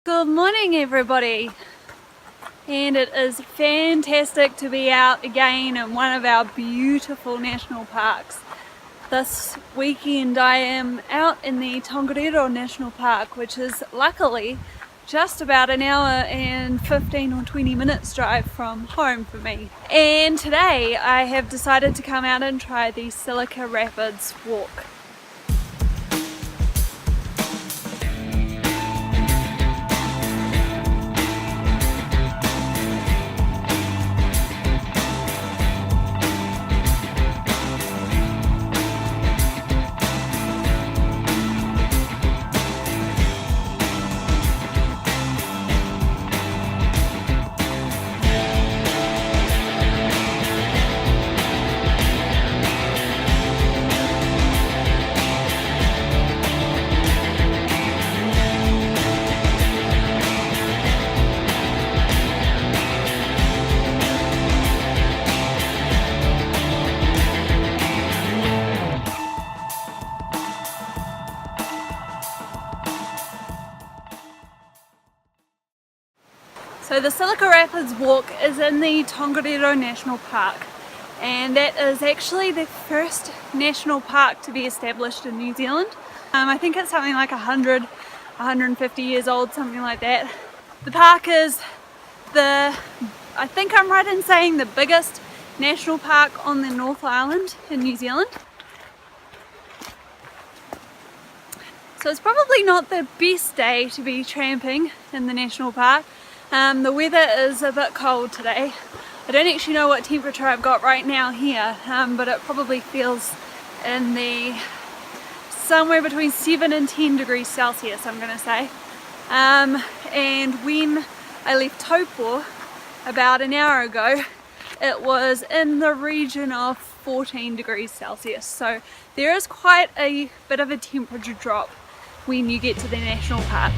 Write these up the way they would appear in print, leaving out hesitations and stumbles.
Good morning everybody, and it is fantastic to be out again in one of our beautiful national parks. This weekend I am out in the Tongariro National Park, which is luckily just about an hour and 15 or 20 minutes drive from home for me. And today I have decided to come out and try the Silica Rapids Walk. So the Silica Rapids Walk is in the Tongariro National Park, and that is actually the first national park to be established in New Zealand. I think it's something like 150 years old, something like that. The park is I think I'm right in saying, the biggest national park on the North Island in New Zealand. So it's probably not the best day to be tramping in the national park. The weather is a bit cold today. I don't actually know what temperature I've got right now here, but it probably feels in the somewhere between 7 and 10 degrees Celsius, I'm going to say. And when I left Taupo about an hour ago, it was in the region of 14 degrees Celsius. So there is quite a bit of a temperature drop when you get to the national park.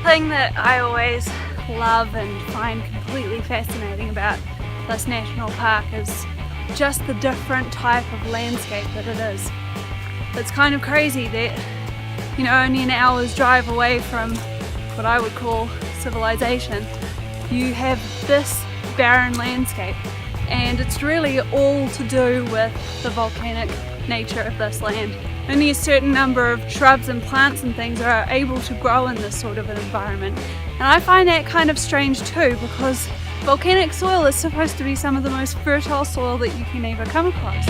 The thing that I always love and find completely fascinating about this national park is just the different type of landscape that it is. It's kind of crazy that, you know, only an hour's drive away from what I would call civilization, you have this barren landscape, and it's really all to do with the volcanic nature of this land. Only a certain number of shrubs and plants and things are able to grow in this sort of an environment. And I find that kind of strange too, because volcanic soil is supposed to be some of the most fertile soil that you can ever come across.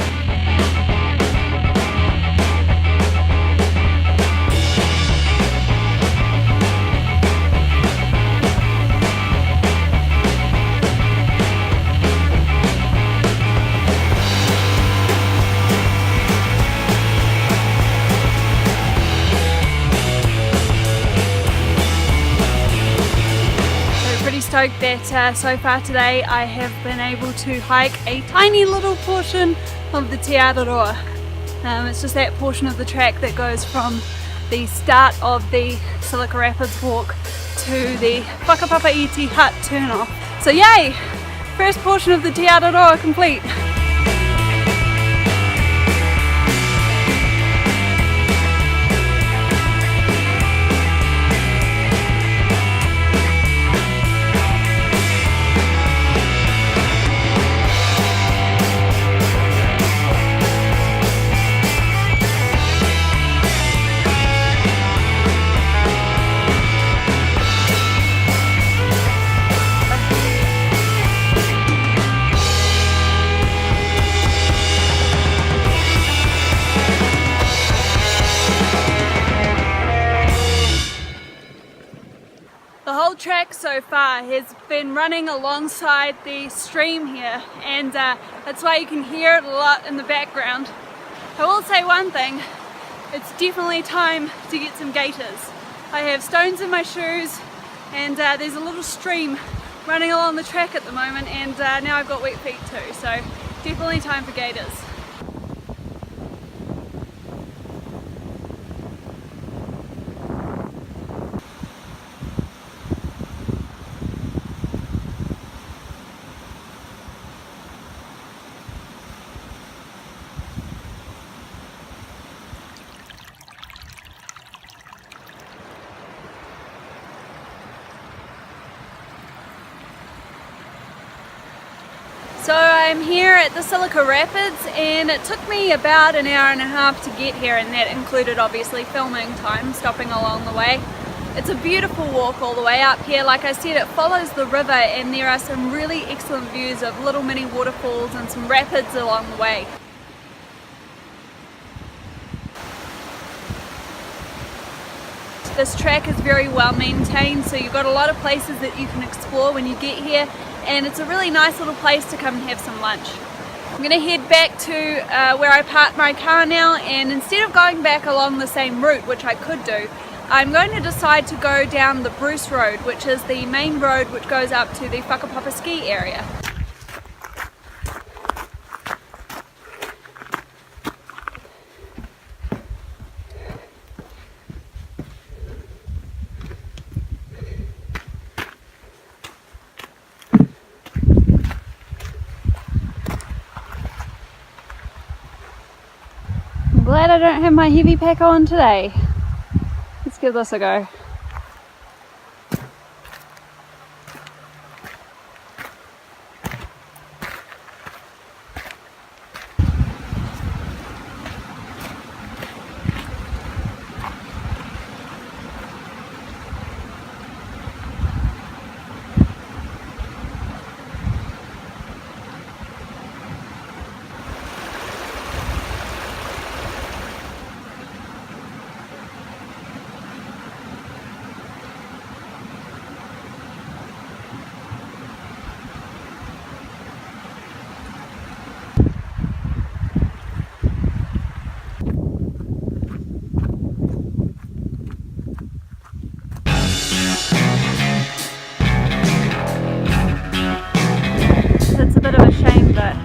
Stoked that so far today I have been able to hike a tiny little portion of the Te Araroa. It's just that portion of the track that goes from the start of the Silica Rapids Walk to the Whakapapa hut turn-off. So yay! First portion of the Te Araroa complete. The whole track so far has been running alongside the stream here, and that's why you can hear it a lot in the background. I will say one thing, it's definitely time to get some gaiters. I have stones in my shoes, and there's a little stream running along the track at the moment, and now I've got wet feet too, so definitely time for gaiters. So I'm here at the Silica Rapids and it took me about an hour and a half to get here, and that included obviously filming time, stopping along the way. It's a beautiful walk all the way up here. Like I said, it follows the river and there are some really excellent views of little mini waterfalls and some rapids along the way. This track is very well maintained, so you've got a lot of places that you can explore when you get here, and it's a really nice little place to come and have some lunch. I'm going to head back to where I parked my car now, and instead of going back along the same route, which I could do, I'm going to decide to go down the Bruce Road, which is the main road which goes up to the Whakapapa ski area. I'm glad I don't have my heavy pack on today. Let's give this a go. It's a bit of a shame, but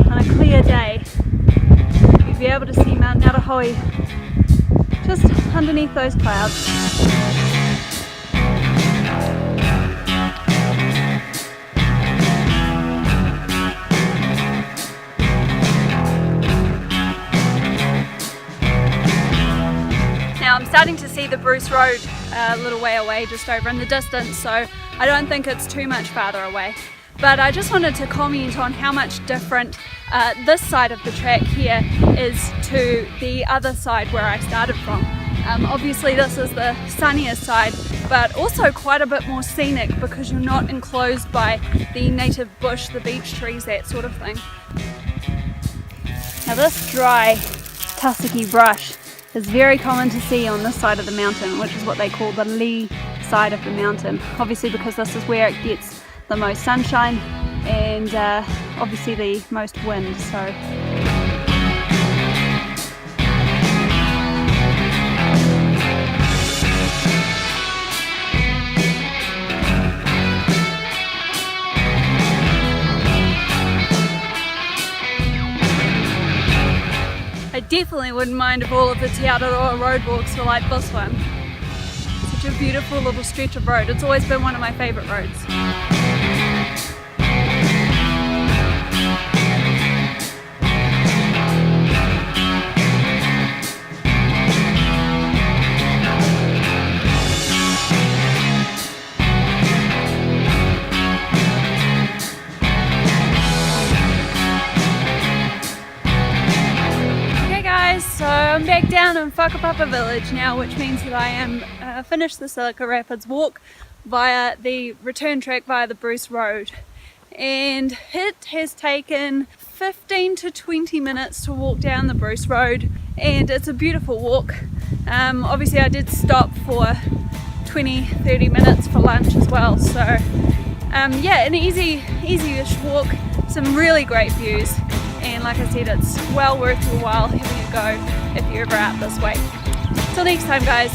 on a clear day you'll be able to see Mount Ngātahoe just underneath those clouds. Now I'm starting to see the Bruce Road a little way away, just over in the distance, so I don't think it's too much farther away. But I just wanted to comment on how much different this side of the track here is to the other side where I started from. Obviously this is the sunnier side, but also quite a bit more scenic because you're not enclosed by the native bush, the beech trees, that sort of thing. Now this dry tussocky brush is very common to see on this side of the mountain, which is what they call the lee side of the mountain. Obviously because this is where it gets the most sunshine and obviously the most wind. So I definitely wouldn't mind if all of the Te Aroha roadwalks were like this one. Such a beautiful little stretch of road. It's always been one of my favourite roads. So I'm back down in Whakapapa village now, which means that I am finished the Silica Rapids walk via the return track via the Bruce Road, and it has taken 15 to 20 minutes to walk down the Bruce Road, and it's a beautiful walk. Obviously I did stop for 20-30 minutes for lunch as well, so yeah, an easy-ish walk, some really great views. And like I said, it's well worth your while having a go if you're ever out this way. Till next time, guys.